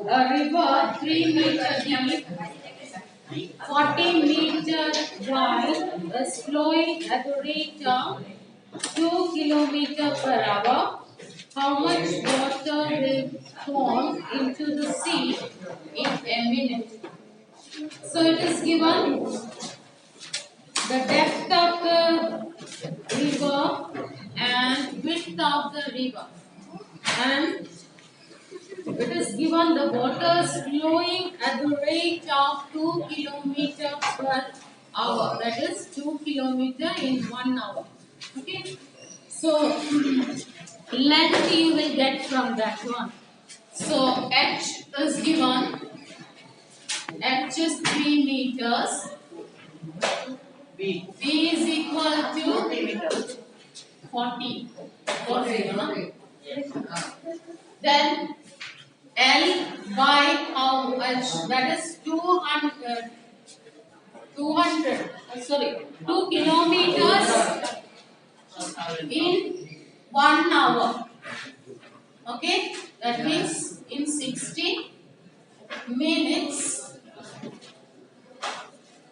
a river 3 meter deep, 40 meter wide, is flowing at the rate of 2 kilometers per hour. How much water will fall into the sea in a minute? So it is given the depth of the river and width of the river, and it is given the waters flowing at the rate of 2 kilometers per hour. That is 2 kilometers in 1 hour. Okay. So length you will get from that one. So h is given. H is 3 meters. B is equal to 40. 40. Then L by how much? That is 200. 200. Sorry, 2 kilometers in 1 hour. Okay, that means in 60 minutes,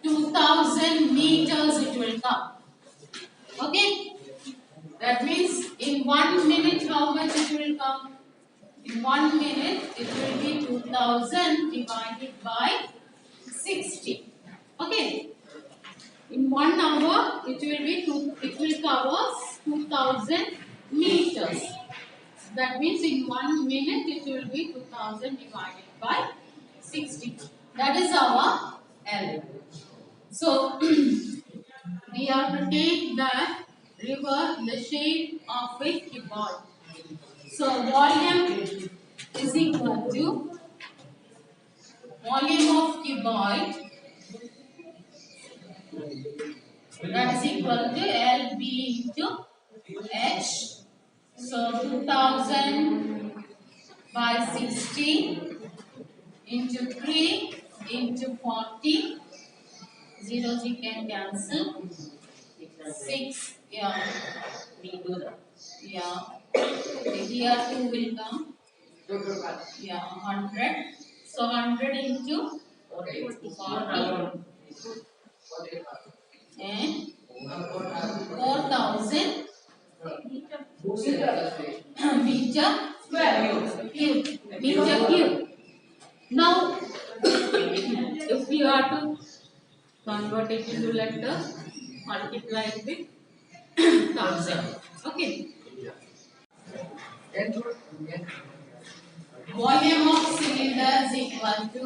2000 meters it will come. Okay, that means in 1 minute how much it will come? In 1 minute it will be 2000 divided by 60. Okay, in 1 hour it will cover 2000 meters. That means in 1 minute it will be 2000 divided by 60. That is our L. So we have to take the river in the shape of a cuboid. So volume is equal to volume of cuboid, that is equal to LB into H. So 2000 by 60 into 3 into 40. Zeros you can cancel. 6. Yeah. Yeah. Here 2 will come. Yeah. 100. So 100 into 40. And 4000 meter cube. Now, if you are to convert it into letters, multiply with 1000. Okay. Volume of cylinder is equal to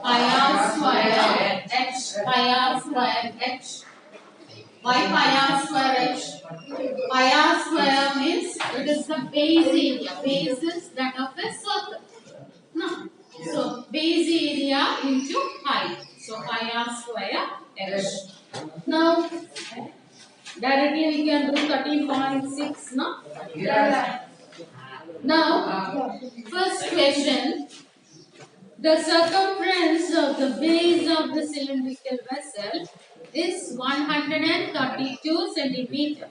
pi r square h, pi r square h. Why pi r square h? Pi r square means it is the base area. Base is that of a circle. No. So base area into height. So pi r square h. Now directly we can do 13.6. No? Yeah. Now first question. The circumference of the base of the cylindrical vessel is 132 centimeter.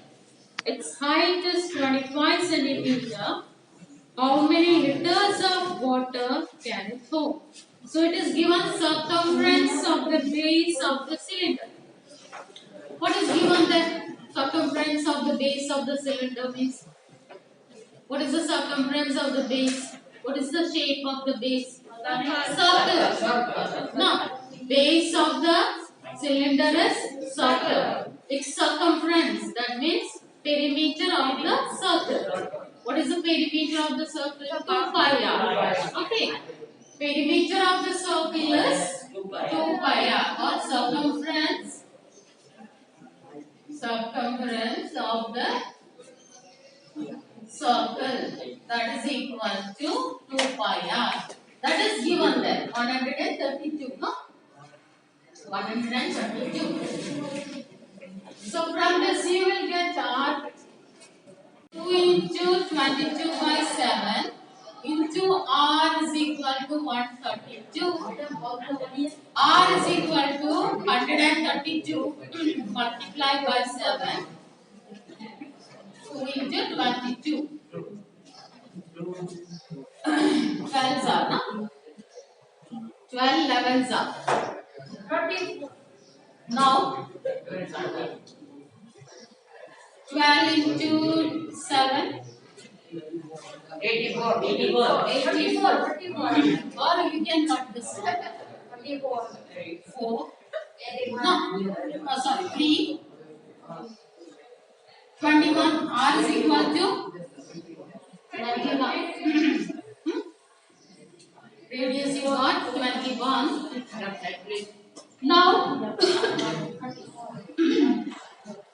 Its height is 25 centimeter. How many liters of water can it hold? So it is given circumference of the base of the cylinder. What is given the circumference of the base of the cylinder means? What is the circumference of the base? What is the shape of the base? Circle. No. Base of the cylinder is circle. Its circumference, that means perimeter of the circle. What is the perimeter of the circle? 2 pi r. Okay. Perimeter of the circle is 2 pi r, or circumference of the circle, that is equal to 2 pi r. That is given there. 132. No? 132. So from this you will get r 2 into 22 by 7 into r is equal to 132. R is equal to 132 multiplied by 7. 2 into 22. 12 are, no? 12 11s are 30. now 12 into 7 84. 84 or you can cut this 34. 4 no sorry 3 21 r is equal to 21 radius you got 21 now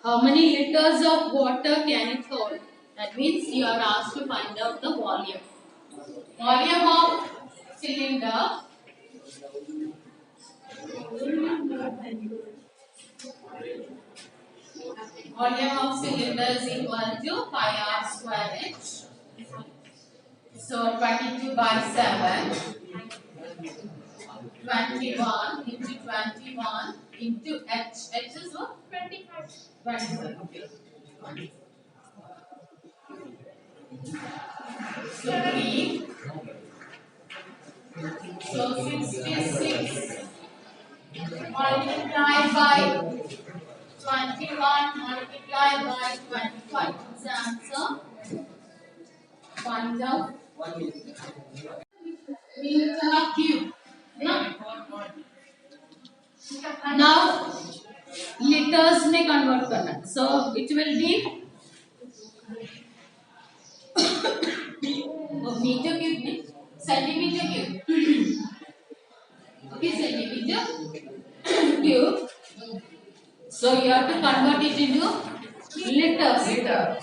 how many liters of water can it hold? That means you are asked to find out the volume. Volume of cylinder is equal to pi r square h. So 22 by 7, 21 into 21 into h. H is what? 25. 25. Okay. So 3. So 66 multiplied by 21 multiplied by 25. What's the answer? Find out meter cube. Now liters में convert करना. So it will be meter cube में centimeter cube. Okay, centimeter cube. So you have to convert it into liters.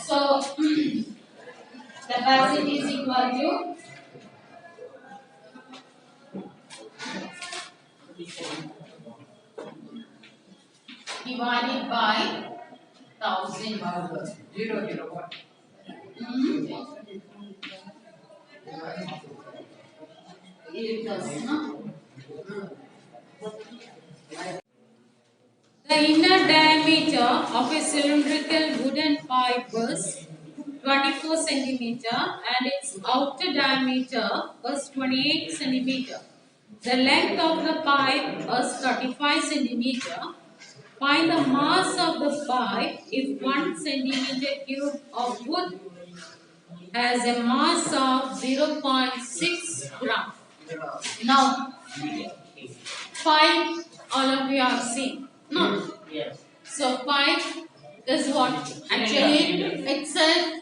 So capacity is equal to divided by 1000. 0. Liters, no? The inner diameter of a cylindrical wooden pipe is 24 centimeter and its outer diameter is 28 centimeter. The length of the pipe is 35 centimeter. Find the mass of the pipe if 1 centimeter cube of wood has a mass of 0.6 gram. Now, 5 all of you have seen. No? Yes. So 5 is what? Actually, it's a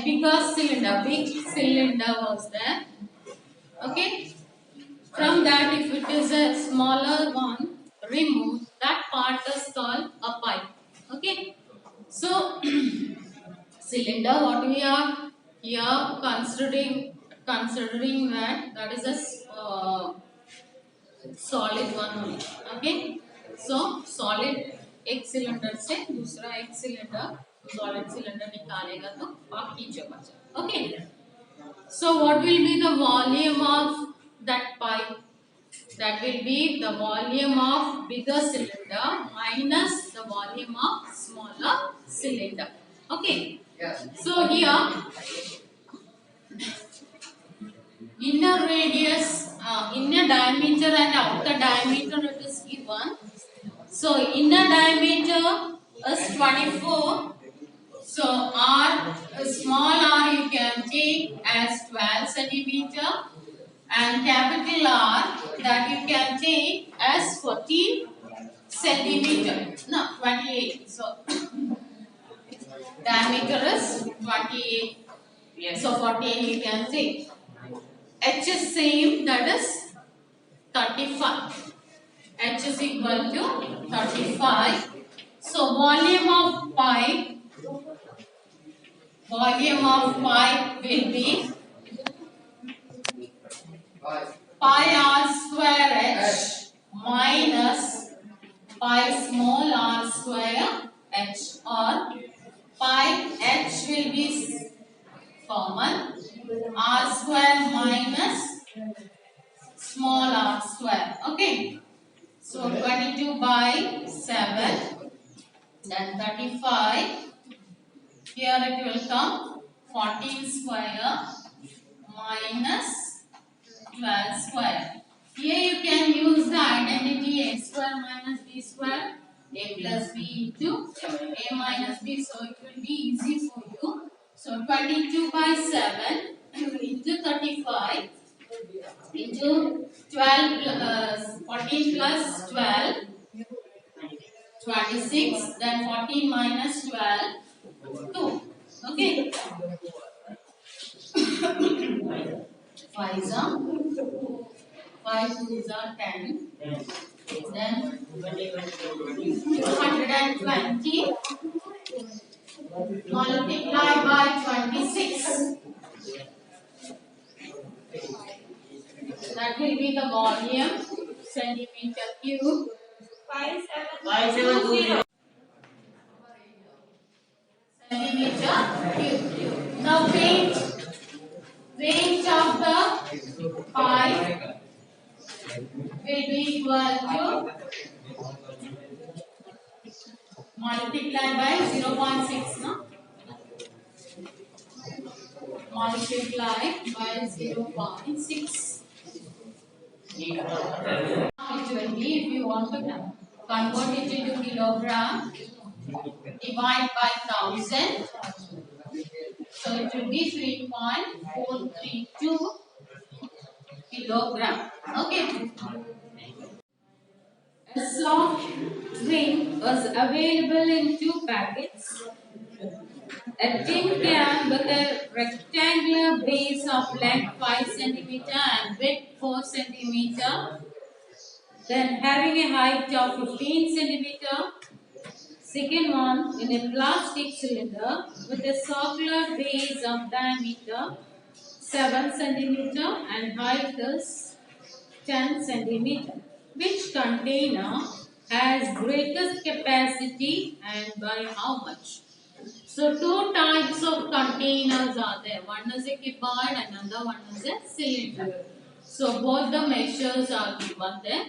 bigger cylinder. Big cylinder was there. Okay? From that, if it is a smaller one, remove that part is called a pipe. Okay? So, cylinder, what we are here considering that is a solid one only. Okay? So solid एक cylinder से दूसरा एक cylinder solid cylinder निकालेगा तो बाकी जो बचा. Okay? So what will be the volume of that pipe? That will be the volume of bigger cylinder minus the volume of smaller cylinder. Okay? Yes. So here inner radius, inner diameter and outer diameter it is given. So inner diameter is 24. So r, small r you can take as 12 centimeter and capital R that you can take as 14 centimeter. No, 28. So diameter is 28. Yes. So 14 you can take. H is same, that is 35. H is equal to 35. So volume of pipe will be pi r square h minus pi small r square h, or pi h will be common, r square minus small r square. Okay? So 22 by 7, then 35. Here it will come 14 square minus 12 square. Here you can use the identity a square minus b square, a plus b into a minus b. So it will be easy for you. So 22 by 7 into 35 into 12 14 plus 12, 26, then 14 minus 12, 2. Okay. 5 5 2s are 10. Then 220 multiply by 26. That will be the volume, centimeter cube. 5720 centimeter cube. Now weight of the pipe will be equal to multiply by 0.6, no? Multiply by 0.6. Now it will be, if you want to convert it into kilogram, divide by 1000. So it will be 3.432 kilogram. Okay. A soft drink was available in 2 packets. A tin can with a rectangular base of length 5 cm and width 4 cm, then having a height of 15 cm. Second one in a plastic cylinder with a circular base of diameter 7 cm and height is 10 cm. Which container has greatest capacity and by how much? So two types of containers are there. One is a cuboid and another one is a cylinder. So both the measures are given there.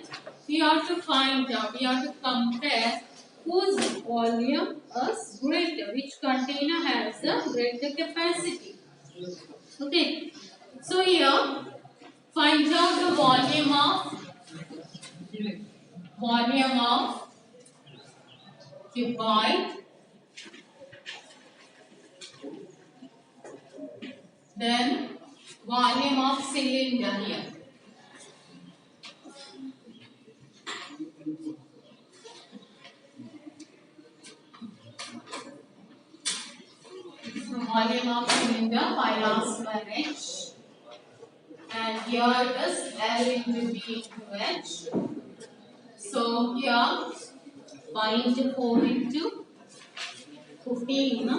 We have to find out, we have to compare whose volume is greater, which container has the greater capacity. Okay. So here, find out the volume of cuboid, then volume of cylinder here. So volume of cylinder pi r square h, and here it is L into B into H. So here 5 into 4 into 15, no?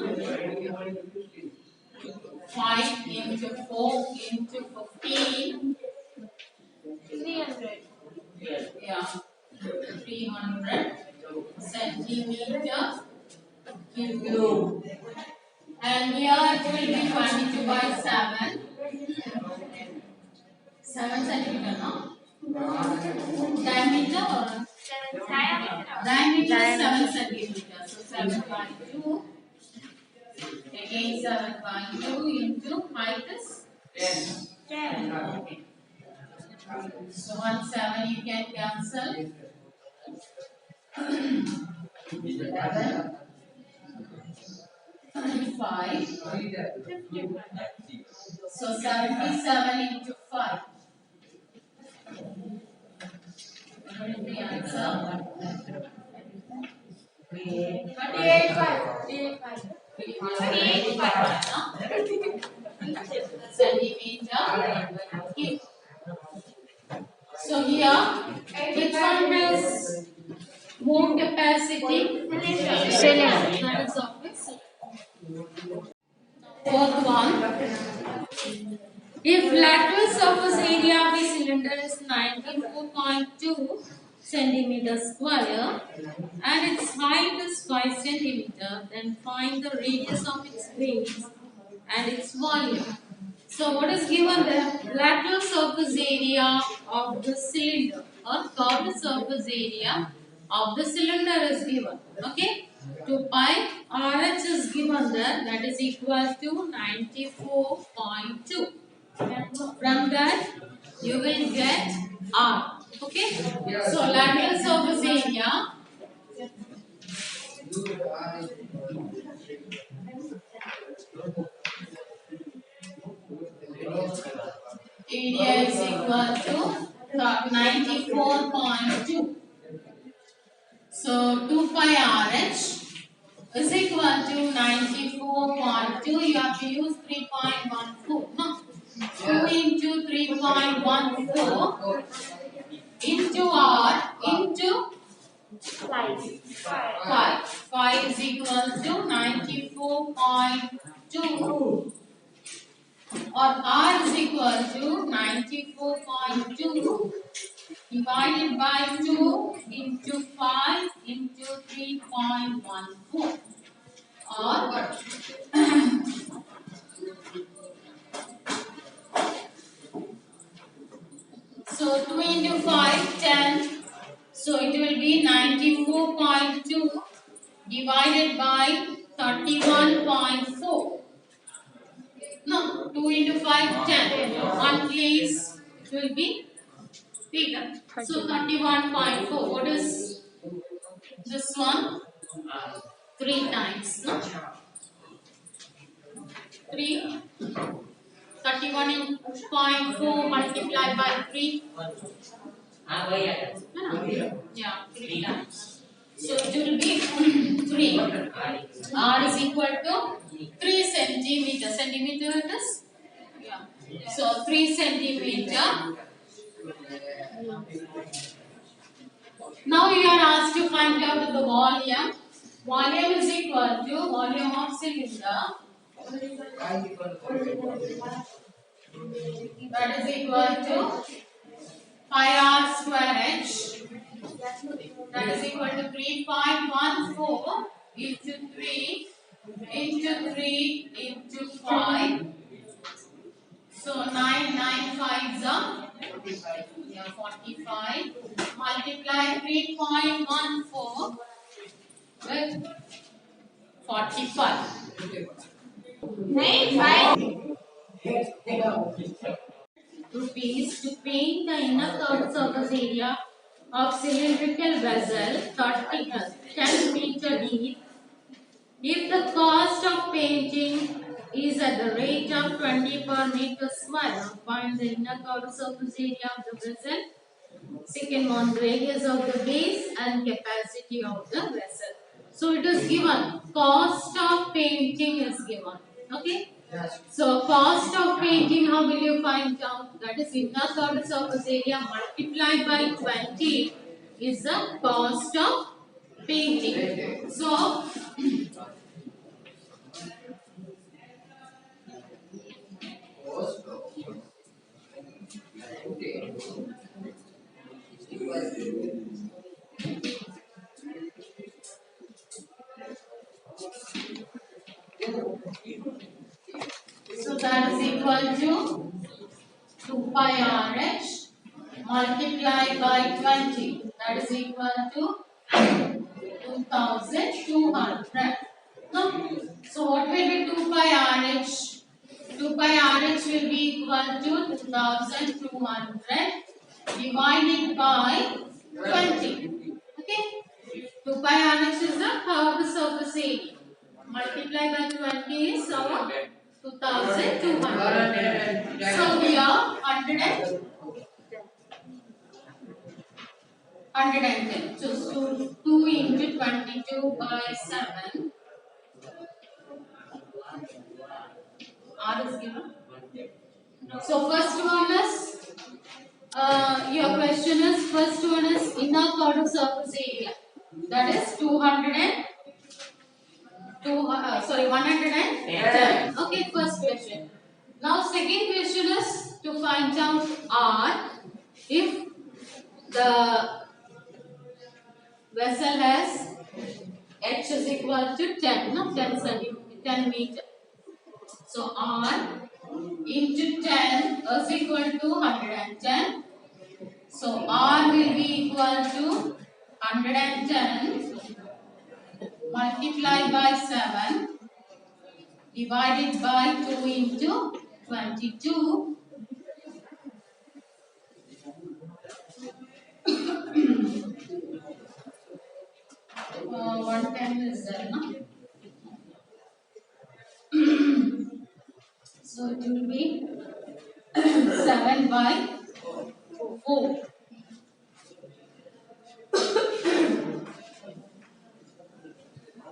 5 into 4 into 15, 300. Yeah, 300 centimeter cube. And here it will be 22 by 7. 7 centimeter, no? Diameter or? Diameter is 7 centimeter. So 7 by 2. Again 7 by 2 into height is 10. Okay. So 1 7 you can cancel. 11, 5. So 77 into 5. What is the answer? 38 centimeter cube. So here, which one has more capacity? Cylinder. That is obvious. Fourth one. If lateral surface area of a cylinder is 94.2 centimeter square and its height is 5 centimeter, then find the radius of its base and its volume. So what is given there? Lateral surface area of the cylinder or curved surface area of the cylinder is given. Okay. 2 pi RH is given there, that is equal to 94.2. From that you will get R. Okay. So lateral surface area. Area is equal to 94.2. So 2 pi RH is equal to 94.2. You have to use 3.14. No. 2 into 3.14 into R into 5. 5 is equal to 94.2. Or R is equal to 94.2 divided by 2 into 5 into 3.14. Or so 2 into 5, 10. So it will be 94.2 divided by 31.4. No, 2 into 5, 10. 1 place it will be bigger. So 31.4. What is this one? 3 times. No? 3. 31.4 multiplied by 3. No? Yeah, 3 times. So it will be 3. R is equal to 3 centimeter. Centimeter it is? Yeah. So 3 centimeter. Now you are asked to find out the volume. Volume is equal to volume of cylinder. That is equal to pi r square h. That is equal to 3.14 into 3 into 3 into 5. So 995 yeah, 45. Multiply 3.14 with 45. Rupees to paint the inner curved surface area of cylindrical vessel 10 meter deep. If the cost of painting is at the rate of 20 per meter square, find the inner curved surface area of the vessel. Second one, radius of the base and capacity of the vessel. So it is given. Cost of painting is given. Okay. So cost of painting, how will you find out? That is inner curved surface area multiplied by 20 is the cost of painting. So that is equal to 2 pi RH multiplied by 20. That is equal to 2200. No? So what will be 2 pi RH? 2 pi RH will be equal to 2200 divided by 20. Okay? 2 pi RH is the curved surface area. Multiply by 20 is our 2200. So here 110. So 2 into 22 by 7. R is given. So first one is your question is first one is inner curved surface area. That is 110. Okay, first question. Now second question is to find out R if the vessel has H is equal to 10, no? 10 meter. So R into 10 is equal to 110. So R will be equal to 110 multiplied by 7 divided by 2 into 22. 10 is there, no? So it will be 7 by 4.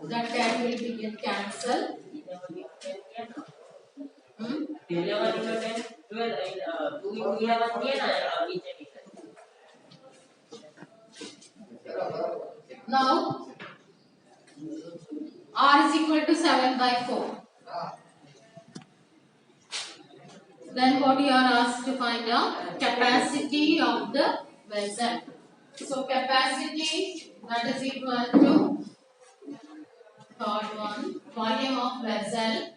That 10 will be get cancelled. Hmm? Now R is equal to 7 by 4. Then what you are asked to find out? Capacity of the vessel. So capacity, that is equal to third one, volume of vessel.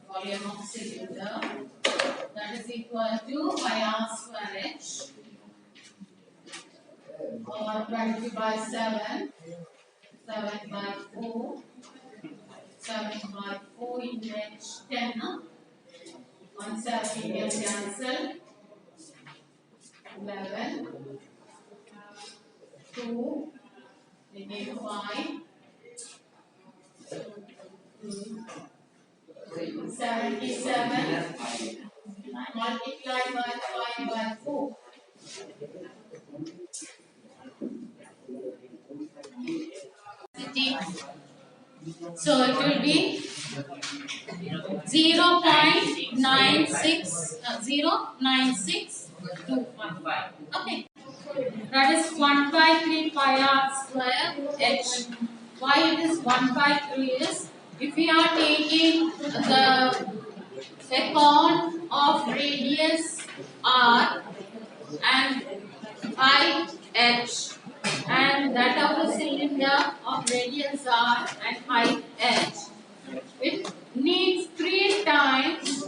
Volume of cylinder, that is equal to pi r square h, or 20 by 7, 7 by 4, 7 by 4 into h, 10, no? 1 7 we can cancel, 11, 2, we need 5, 77, multiply by 5 by 4. So it will be 0.9625. Okay. That is 1/3 pi r square h. Why it is 1/3 is, if we are taking the cone of radius r and height h, and that of the cylinder of radius r and height h, it needs 3 times.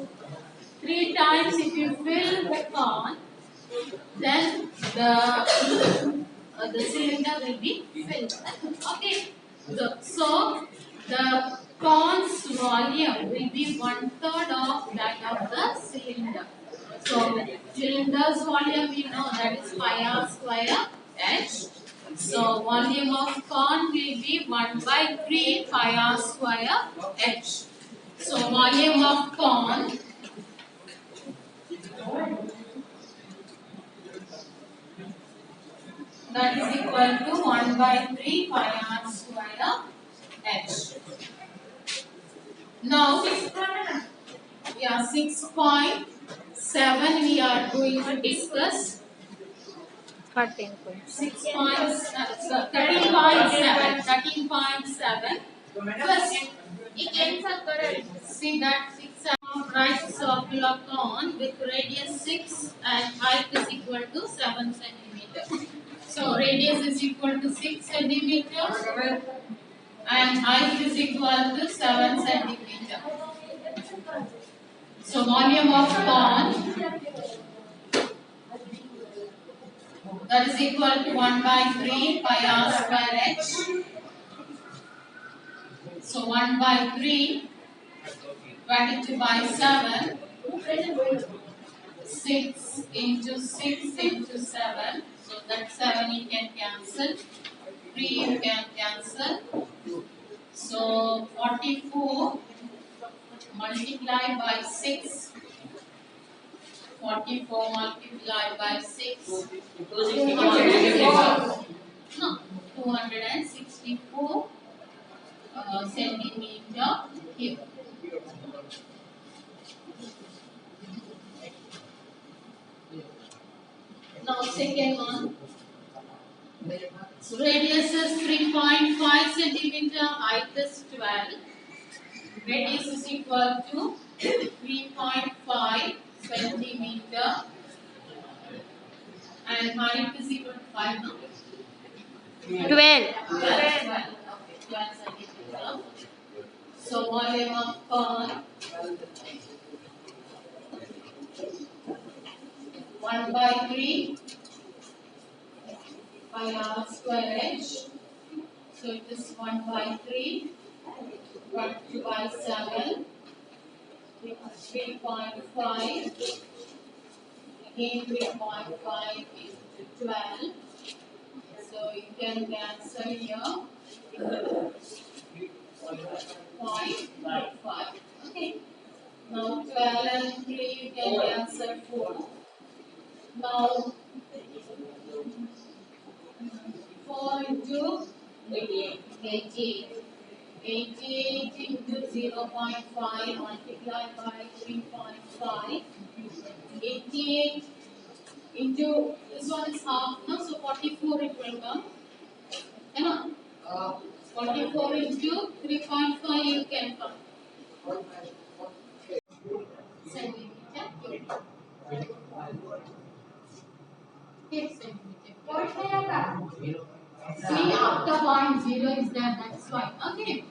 3 times if you fill the cone, then the cylinder will be filled. Okay. So the cone's volume will be 1/3 of that of the cylinder. So cylinder's volume we know, that is pi r square h. So volume of cone will be 1/3 pi r square h. So volume of cone, that is equal to 1/3 pi r square h. Now, 6.7 we are going to discuss. 13.7. First, see that 6 right circular cone with radius 6 and height is equal to 7 centimeter. So radius is equal to 6 centimeter and height is equal to 7 centimeter. So volume of cone, that is equal to 1/3 pi r square h. So 1/3, 22 by 7, 6 into 6 into 7. So that 7 you can cancel, 3 you can cancel. So 44 multiplied by 6. 44 multiplied by 6. No, 264 centimeter cube. Now second one. So radius is 3.5 centimeter, height is 12. Radius is equal to 3.5 centimeter and height is equal to 5. No? 12. 12 centimeter. So volume of cone, 1/3 pi r square h. So it is 1/3, 22 by 7, 3.5, again 3.5 is 12. So you can cancel here. 0.5. Okay. Now 12 and 3 you can cancel 4. Now 4 into 88. 88 into 0.5 multiplied by 3.5. 88 into this one is half, no? So 44 it will come. You know? 44 into 3.5 you can come. Centimeter. Yes, centimeter. See, after 0.0 is there, that's why. Okay.